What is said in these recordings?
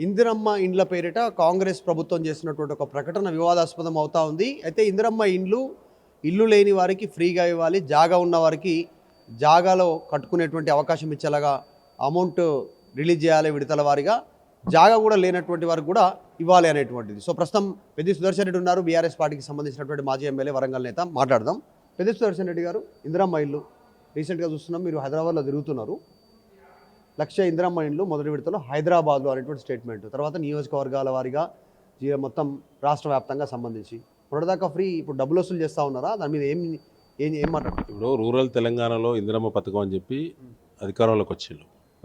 ఇందిరమ్మ ఇండ్ల పేరిట కాంగ్రెస్ ప్రభుత్వం చేసినటువంటి ఒక ప్రకటన వివాదాస్పదం అవుతా ఉంది. అయితే ఇందిరమ్మ ఇండ్లు ఇల్లు లేని వారికి ఫ్రీగా ఇవ్వాలి, జాగా ఉన్న వారికి జాగాలో కట్టుకునేటువంటి అవకాశం ఇచ్చేలాగా అమౌంట్ రిలీజ్ చేయాలి విడతల వారిగా, జాగా కూడా లేనటువంటి వారికి కూడా ఇవ్వాలి అనేటువంటిది. సో ప్రస్తుతం పెద్ది సుదర్శన్ రెడ్డి ఉన్నారు, బీఆర్ఎస్ పార్టీకి సంబంధించినటువంటి మాజీ ఎమ్మెల్యే, వరంగల్ నేత. మాట్లాడదాం. పెద్ది సుదర్శన్ రెడ్డి గారు, ఇందిరమ్మ ఇల్లు రీసెంట్గా చూస్తున్నాం, మీరు హైదరాబాద్లో తిరుగుతున్నారు. లక్ష ఇందిరమ్మ ఇండ్లు మొదటి విడతలో హైదరాబాద్లో అనేటువంటి స్టేట్మెంట్, తర్వాత నియోజకవర్గాల వారిగా మొత్తం రాష్ట్ర వ్యాప్తంగా సంబంధించి మొదటిదాకా ఫ్రీ, ఇప్పుడు డబ్బులు వసూలు చేస్తూ ఉన్నారా? దాని మీద ఏం ఏం ఏం మాట్లాడుతున్నారు? ఇప్పుడు రూరల్ తెలంగాణలో ఇందిరమ్మ పథకం అని చెప్పి అధికారంలోకి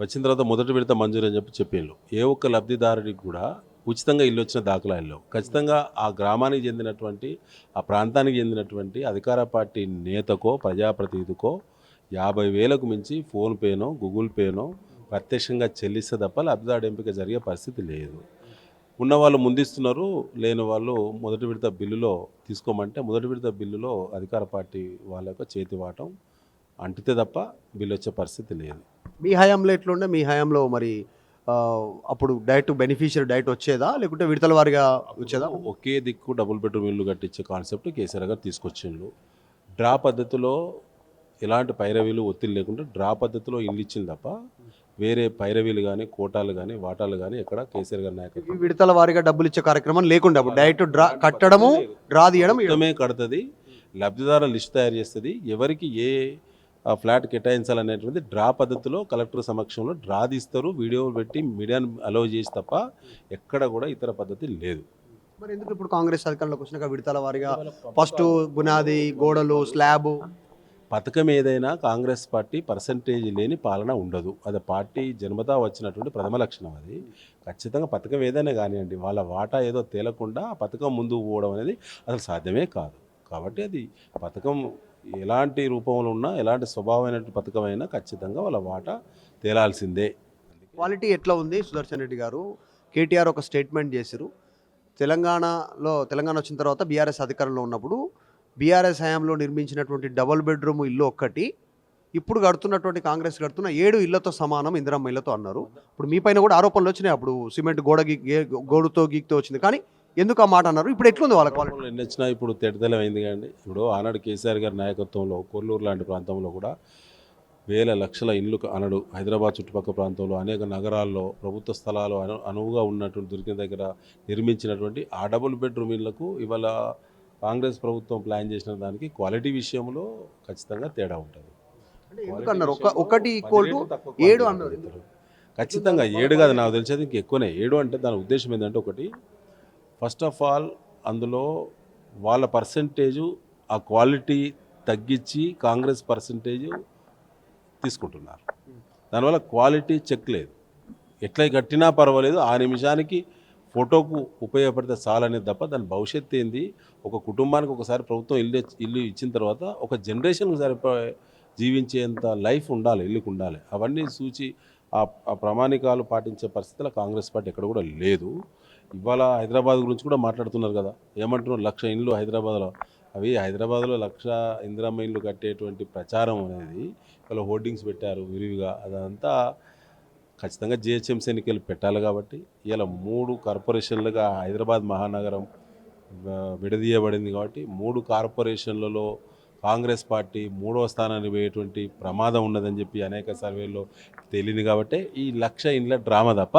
వచ్చిన తర్వాత మొదటి విడత మంజూరు అని చెప్పిళ్ళు. ఏ ఒక్క లబ్ధిదారుడికి కూడా ఉచితంగా ఇల్లు వచ్చిన దాఖలాలు. ఖచ్చితంగా ఆ గ్రామానికి చెందినటువంటి, ఆ ప్రాంతానికి చెందినటువంటి అధికార పార్టీ నేతకో ప్రజాప్రతినిధికో 50,000కు మించి ఫోన్పేనో గూగుల్ పేనో ప్రత్యక్షంగా చెల్లిస్తే తప్ప లబ్ధిదారు ఎంపిక జరిగే పరిస్థితి లేదు. ఉన్నవాళ్ళు ముందిస్తున్నారు, లేని వాళ్ళు మొదటి విడత బిల్లులో తీసుకోమంటే మొదటి విడత బిల్లులో అధికార పార్టీ వాళ్ళ యొక్క చేతి వాటం అంటితే తప్ప బిల్లు వచ్చే పరిస్థితి లేదు. మీ హయాంలో ఎట్లుండే? మీ హయాంలో మరి అప్పుడు డైరెక్ట్ బెనిఫిషియరీ డైరెక్ట్ వచ్చేదా, లేకుంటే విడతల వారిగా వచ్చేదా? ఒకే దిక్కు డబుల్ బెడ్రూమ్ ఇల్లు కట్టించే కాన్సెప్ట్ కేసీఆర్ గారు తీసుకొచ్చిండ్రు. డ్రా పద్ధతిలో ఎలాంటి పైరవీలు ఒత్తిడి లేకుండా డ్రా పద్ధతిలో ఇల్లు ఇచ్చింది తప్ప వేరే పైరవీలు కానీ కోటాలు కానీ వాటాలు కానీ ఎక్కడ కేసీఆర్ గారి నాయకత్వం విడతల వారిగా డబ్బులు ఇచ్చే కార్యక్రమం లేకుండా అప్పుడు డైరెక్ట్ డ్రా కట్టడము, డ్రా తీయడం కడుతుంది. లబ్ధిదారుల లిస్ట్ తయారు చేస్తుంది, ఎవరికి ఏ ఫ్లాట్ కేటాయించాలనేటువంటి డ్రా పద్ధతిలో కలెక్టర్ సమక్షంలో డ్రా తీస్తారు, వీడియో పెట్టి మీడియాను అలౌ చేసి తప్ప ఎక్కడ కూడా ఇతర పద్ధతి లేదు. మరి ఎందుకు ఇప్పుడు కాంగ్రెస్ అధికారంలోకి వచ్చినాక విడతల వారిగా ఫస్ట్ బునాది, గోడలు, స్లాబ్? పథకం ఏదైనా కాంగ్రెస్ పార్టీ పర్సంటేజ్ లేని పాలన ఉండదు. అది పార్టీ జన్మతా వచ్చినటువంటి ప్రథమ లక్షణం. అది ఖచ్చితంగా పథకం ఏదైనా కానివ్వండి, వాళ్ళ వాటా ఏదో తేలకుండా ఆ పథకం ముందుకు పోవడం అనేది అసలు సాధ్యమే కాదు. కాబట్టి అది పథకం ఎలాంటి రూపంలో ఉన్నా, ఎలాంటి స్వభావమైనటువంటి పథకం అయినా ఖచ్చితంగా వాళ్ళ వాటా తేలాల్సిందే. క్వాలిటీ ఎట్లా ఉంది? సుదర్శన్ రెడ్డి గారు, కేటీఆర్ ఒక స్టేట్మెంట్ చేశారు, తెలంగాణ వచ్చిన తర్వాత బీఆర్ఎస్ అధికారంలో ఉన్నప్పుడు బీఆర్ఎస్ హయాంలో నిర్మించినటువంటి డబుల్ బెడ్రూమ్ ఇల్లు ఒక్కటి ఇప్పుడు కడుతున్నటువంటి కాంగ్రెస్ కడుతున్న 7 ఇళ్లతో సమానం ఇందిరమ్మ ఇళ్లతో అన్నారు. ఇప్పుడు మీ పైన కూడా ఆరోపణలు వచ్చినాయి, అప్పుడు సిమెంట్ గోడుతో గీక్తో వచ్చింది, కానీ ఎందుకు ఆ మాట అన్నారు? ఇప్పుడు ఎట్లుంది వాళ్ళ క్వాలిటీ? ఎన్ని వచ్చినా ఇప్పుడు తెడతెలమైంది కానీ, ఇప్పుడు ఆనాడు కేసీఆర్ గారి నాయకత్వంలో కొల్లూరు లాంటి ప్రాంతంలో కూడా వేల లక్షల ఇండ్లు ఆనాడు హైదరాబాద్ చుట్టుపక్కల ప్రాంతంలో అనేక నగరాల్లో ప్రభుత్వ స్థలాలు అనువుగా ఉన్నటువంటి దొరికిన దగ్గర నిర్మించినటువంటి ఆ డబుల్ బెడ్రూమ్ ఇళ్లకు ఇవాళ కాంగ్రెస్ ప్రభుత్వం ప్లాన్ చేసిన దానికి క్వాలిటీ విషయంలో ఖచ్చితంగా తేడా ఉంటుంది. ఎందుకన్నారు ఒకటి ఈక్వల్ టు 7 అన్నారు? ఖచ్చితంగా 7 కాదు, నాకు తెలిసేది ఇంక ఎక్కువనే. 7 అంటే దాని ఉద్దేశం ఏంటంటే, ఒకటి ఫస్ట్ ఆఫ్ ఆల్ అందులో వాళ్ళ పర్సంటేజు ఆ క్వాలిటీ తగ్గించి కాంగ్రెస్ పర్సంటేజు తీసుకుంటున్నారు. దానివల్ల క్వాలిటీ చెక్ లేదు. ఎట్లా కట్టినా పర్వాలేదు, ఆ నిమిషానికి ఫోటోకు ఉపయోగపడితే చాలనేది తప్ప దాని భవిష్యత్తు ఏంది, ఒక కుటుంబానికి ఒకసారి ప్రభుత్వం ఇల్లు ఇచ్చిన తర్వాత ఒక జనరేషన్కి సరిపోయే జీవించేంత లైఫ్ ఉండాలి, ఇల్లుకు ఉండాలి. అవన్నీ చూచి ఆ ప్రమాణికాలు పాటించే పరిస్థితుల్లో కాంగ్రెస్ పార్టీ ఎక్కడ కూడా లేదు. ఇవాళ హైదరాబాద్ గురించి కూడా మాట్లాడుతున్నారు కదా, ఏమంటున్నారు 1,00,000 ఇండ్లు హైదరాబాద్లో. అవి హైదరాబాద్లో 1,00,000 ఇందిరమ్మ ఇండ్లు కట్టేటువంటి ప్రచారం అనేది ఇలా హోర్డింగ్స్ పెట్టారు విరివిగా. అదంతా ఖచ్చితంగా జిహెచ్ఎంసీ ఎన్నికలు పెట్టాలి. కాబట్టి ఇలా 3 కార్పొరేషన్లుగా హైదరాబాద్ మహానగరం విడదీయబడింది. కాబట్టి 3 కార్పొరేషన్లలో కాంగ్రెస్ పార్టీ 3వ స్థానాన్ని పోయేటువంటి ప్రమాదం ఉన్నదని చెప్పి అనేక సర్వేల్లో తేలింది. కాబట్టి ఈ 1,00,000 ఇండ్ల డ్రామా తప్ప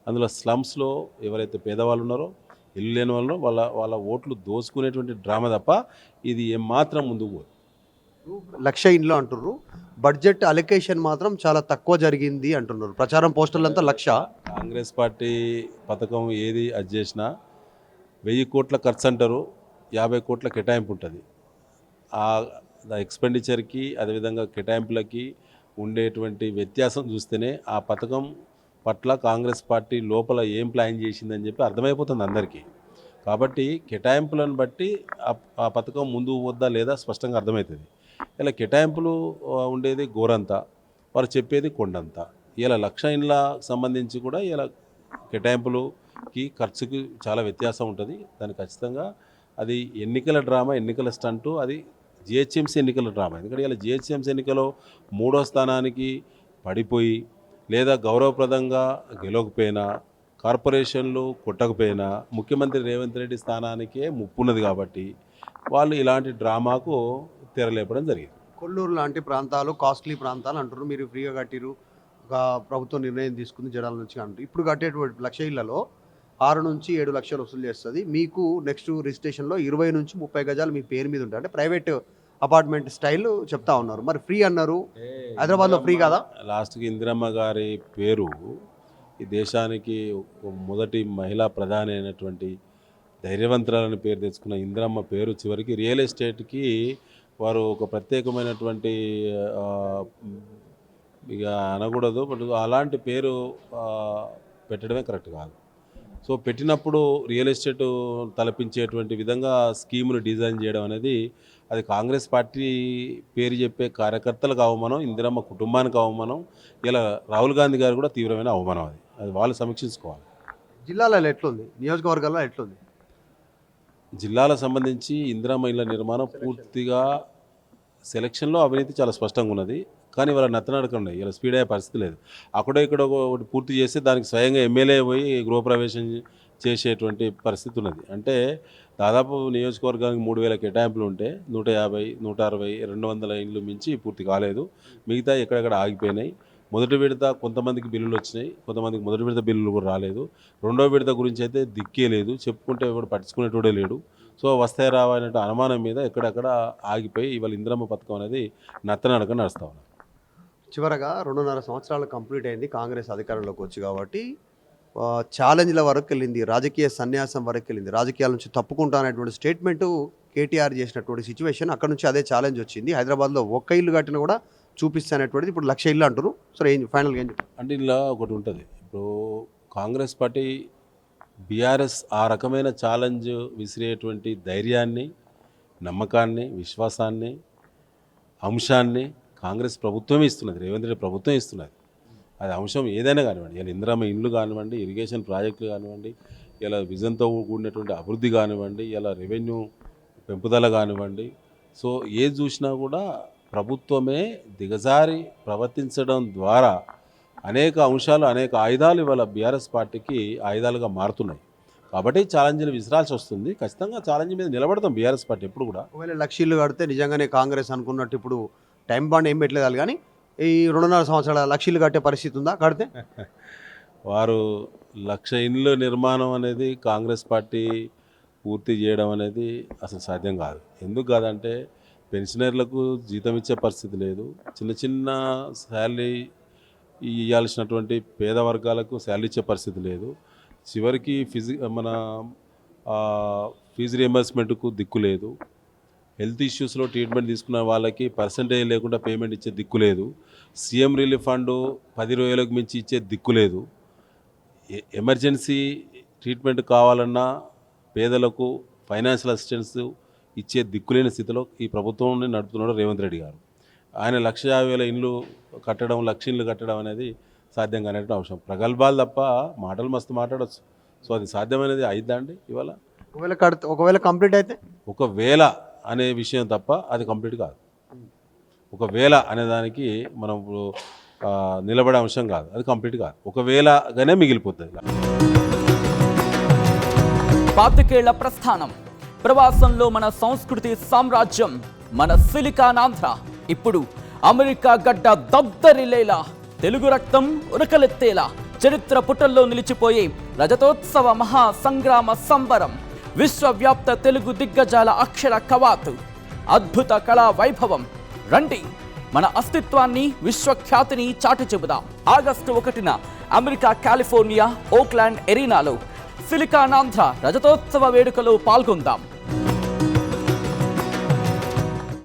అందులో స్లమ్స్లో ఎవరైతే పేదవాళ్ళు ఉన్నారో, ఇల్లు లేని వాళ్ళు వాళ్ళ ఓట్లు దోచుకునేటువంటి డ్రామా తప్ప ఇది ఏమాత్రం ముందుకు పోదు. 1,00,000 ఇండ్లు అంటున్నారు, బడ్జెట్ అలొకేషన్ మాత్రం చాలా తక్కువ జరిగింది అంటున్నారు. ప్రచారం పోస్టర్లంతా 1,00,000. కాంగ్రెస్ పార్టీ పథకం ఏది అది చేసినా 1,000 కోట్ల ఖర్చు అంటారు, 50 కోట్ల కేటాయింపు ఉంటుంది. ఆ ఎక్స్పెండిచర్కి అదేవిధంగా కేటాయింపులకి ఉండేటువంటి వ్యత్యాసం చూస్తేనే ఆ పథకం పట్ల కాంగ్రెస్ పార్టీ లోపల ఏం ప్లాన్ చేసిందని చెప్పి అర్థమైపోతుంది అందరికీ. కాబట్టి కేటాయింపులను బట్టి ఆ పథకం ముందుకు వద్దా లేదా స్పష్టంగా అర్థమవుతుంది. ఇలా కేటాయింపులు ఉండేది గోరంతా, వారు చెప్పేది కొండంతా. ఇలా 1,00,000 ఇండ్ల సంబంధించి కూడా ఇలా కేటాయింపులకి ఖర్చుకి చాలా వ్యత్యాసం ఉంటుంది. దానికి ఖచ్చితంగా అది ఎన్నికల డ్రామా, ఎన్నికల స్టంటు, అది జిహెచ్ఎంసీ ఎన్నికల డ్రామా. ఎందుకంటే ఇలా జిహెచ్ఎంసీ ఎన్నికలో 3వ స్థానానికి పడిపోయి లేదా గౌరవప్రదంగా గెలవకపోయినా కార్పొరేషన్లు కొట్టకపోయినా ముఖ్యమంత్రి రేవంత్ రెడ్డి స్థానానికే ముప్పున్నది కాబట్టి వాళ్ళు ఇలాంటి డ్రామాకు తెరలేపడం జరిగింది. కొల్లూరు లాంటి ప్రాంతాలు కాస్ట్లీ ప్రాంతాలు అంటారు, మీరు ఫ్రీగా కట్టిరు, ఒక ప్రభుత్వం నిర్ణయం తీసుకుంది జనాల నుంచి అంటారు. ఇప్పుడు కట్టేటువంటి 1,00,000 ఇళ్లలో 6 నుంచి 7 లక్షలు వసూలు చేస్తుంది. మీకు నెక్స్ట్ రిజిస్ట్రేషన్లో 20 నుంచి 30 గజాలు మీ పేరు మీద ఉంటాయి. అంటే ప్రైవేట్ అపార్ట్మెంట్ స్టైల్ చెప్తా ఉన్నారు. మరి ఫ్రీ అన్నారు, హైదరాబాద్లో ఫ్రీ కాదా? లాస్ట్కి ఇందిరమ్మ గారి పేరు ఈ దేశానికి మొదటి మహిళా ప్రధాని అయినటువంటి ధైర్యవంతురాలని పేరు తెచ్చుకున్న ఇందిరమ్మ పేరు చివరికి రియల్ ఎస్టేట్కి వారు ఒక ప్రత్యేకమైనటువంటి ఇక అనకూడదు, బట్ అలాంటి పేరు పెట్టడమే కరెక్ట్ కాదు. సో పెట్టినప్పుడు రియల్ ఎస్టేట్ తలపించేటువంటి విధంగా స్కీమును డిజైన్ చేయడం అనేది అది కాంగ్రెస్ పార్టీ పేరు చెప్పే కార్యకర్తలకు అవమానం, ఇందిరమ్మ కుటుంబానికి అవమానం. ఇలా రాహుల్ గాంధీ గారు కూడా తీవ్రమైన అవమానం. అది వాళ్ళు సమీక్షించుకోవాలి. జిల్లాలలో ఎట్లుంది, నియోజకవర్గాల్లో ఎట్లుంది? జిల్లాలకు సంబంధించి ఇందిరమ్మ ఇళ్ళ నిర్మాణం పూర్తిగా సెలక్షన్లో అవినీతి చాలా స్పష్టంగా ఉన్నది. కానీ వాళ్ళ నత్తనడక ఉన్నాయి, ఇలా స్పీడ్ అయ్యే పరిస్థితి లేదు. అక్కడో ఇక్కడ ఒకటి పూర్తి చేస్తే దానికి స్వయంగా ఎమ్మెల్యే పోయి గృహప్రవేశం చేసేటువంటి పరిస్థితి ఉన్నది. అంటే దాదాపు నియోజకవర్గానికి 3,000 కేటాయింపులు ఉంటే 150, 160, 200 ఇండ్లు మించి పూర్తి కాలేదు. మిగతా ఎక్కడెక్కడ ఆగిపోయినాయి. మొదటి విడత కొంతమందికి బిల్లులు వచ్చినాయి, కొంతమందికి మొదటి విడత బిల్లులు కూడా రాలేదు. రెండో విడత గురించి అయితే దిక్కే లేదు, చెప్పుకుంటే ఎవరు పట్టించుకునేటోడే లేడు. సో వస్తాయి రావా అనే అనుమానం మీద ఎక్కడెక్కడ ఆగిపోయి ఇవాళ ఇందిరమ్మ పథకం అనేది నత్తనడక నడుస్తూ ఉన్నారు. చివరగా 2.5 సంవత్సరాలు కంప్లీట్ అయింది కాంగ్రెస్ అధికారంలోకి వచ్చి, కాబట్టి ఛాలెంజ్ల వరకు వెళ్ళింది, రాజకీయ సన్యాసం వరకు వెళ్ళింది, రాజకీయాల నుంచి తప్పుకుంటా అనేటువంటి స్టేట్మెంటు కేటీఆర్ చేసినటువంటి సిచ్యువేషన్. అక్కడ నుంచి అదే ఛాలెంజ్ వచ్చింది. హైదరాబాద్లో ఒక్క ఇల్లు కట్టిన కూడా చూపిస్తానేటువంటిది ఇప్పుడు 1,00,000 ఇల్లు అంటారు. సరే ఏం ఫైనల్గా ఏం చెప్తారు? అంటే ఇలా ఒకటి ఉంటుంది. ఇప్పుడు కాంగ్రెస్ పార్టీ బీఆర్ఎస్ ఆ రకమైన ఛాలెంజ్ విసిరేటువంటి ధైర్యాన్ని, నమ్మకాన్ని, విశ్వాసాన్ని, అంశాన్ని కాంగ్రెస్ ప్రభుత్వమే ఇస్తున్నది, రేవంత్ రెడ్డి ప్రభుత్వం ఇస్తున్నది. అది అంశం ఏదైనా కానివ్వండి, ఇలా ఇందిరమ్మ ఇండ్లు కానివ్వండి, ఇరిగేషన్ ప్రాజెక్టులు కానివ్వండి, ఇలా విజన్తో కూడినటువంటి అభివృద్ధి కానివ్వండి, ఇలా రెవెన్యూ పెంపుదల కానివ్వండి. సో ఏది చూసినా కూడా ప్రభుత్వమే దిగజారి ప్రవర్తించడం ద్వారా అనేక అంశాలు, అనేక ఆయుధాలు ఇవాళ బీఆర్ఎస్ పార్టీకి ఆయుధాలుగా మారుతున్నాయి. కాబట్టి ఛాలెంజ్లు విసిరాల్సి వస్తుంది. ఖచ్చితంగా ఛాలెంజ్ మీద నిలబడతాం బీఆర్ఎస్ పార్టీ ఎప్పుడు కూడా. ఒకవేళ 1,00,000 ఇల్లు కడితే నిజంగానే కాంగ్రెస్ అనుకున్నట్టు ఇప్పుడు టైం బాండ్ ఏం పెట్టలేదు, కానీ ఈ 2.5 సంవత్సరాల 1,00,000 ఇల్లు కట్టే పరిస్థితి ఉందా కడితే? వారు 1,00,000 ఇండ్ల నిర్మాణం అనేది కాంగ్రెస్ పార్టీ పూర్తి చేయడం అనేది అసలు సాధ్యం కాదు. ఎందుకు కాదంటే పెన్షనర్లకు జీతం ఇచ్చే పరిస్థితి లేదు, చిన్న చిన్న శాలరీ ఇవ్వాల్సినటువంటి పేద వర్గాలకు శాలరీ ఇచ్చే పరిస్థితి లేదు, చివరికి ఫీజు రియంబర్స్మెంట్కు దిక్కు లేదు, హెల్త్ ఇష్యూస్లో ట్రీట్మెంట్ తీసుకున్న వాళ్ళకి పర్సంటేజ్ లేకుండా పేమెంట్ ఇచ్చే దిక్కు లేదు, సీఎం రిలీఫ్ ఫండ్ 10 రోజులకు మించి ఇచ్చే దిక్కు లేదు, ఎమర్జెన్సీ ట్రీట్మెంట్ కావాలన్నా పేదలకు ఫైనాన్షియల్ అసిస్టెన్స్ ఇచ్చే దిక్కులేని స్థితిలో ఈ ప్రభుత్వాన్ని నడుపుతున్నాడు రేవంత్ రెడ్డి గారు. ఆయన 1,50,000 ఇండ్లు కట్టడం, 1,00,000 ఇండ్లు కట్టడం అనేది సాధ్యం కానటువంటి అంశం. ప్రగల్భాలు తప్ప మాటలు మస్తు మాట్లాడవచ్చు. సో అది సాధ్యమైనది అయిద్దా అండి ఇవాళ? ఒకవేళ కంప్లీట్ అయితే, ఒకవేళ అనే విషయం తప్ప అది కంప్లీట్ కాదు. ఒకవేళ అనేదానికి మనం నిలబడే అంశం కాదు, అది కంప్లీట్ కాదు. ఒకవేళగానే మిగిలిపోతుంది. 25 ఏళ్ల ప్రస్థానం, ప్రవాసంలో మన సంస్కృతి సామ్రాజ్యం, మన సిలికానాంధ్ర ఇప్పుడు అమెరికా గడ్డ దద్దరిల్లేలా, తెలుగు రక్తం ఉరకలెత్తేలా, చరిత్ర పుటల్లో నిలిచిపోయే రజతోత్సవ మహా సంగ్రామ సంబరం, విశ్వవ్యాప్త తెలుగు దిగ్గజాల అక్షర కవాతు, అద్భుత కళా వైభవం. రండి, మన అస్తిత్వాన్ని, విశ్వఖ్యాతిని చాటి చెబుదాం. ఆగస్టు 1న అమెరికా కాలిఫోర్నియా ఓక్లాండ్ ఎరీనాలో సిలికానాంధ్ర రజతోత్సవ వేడుకలో పాల్గొందాం.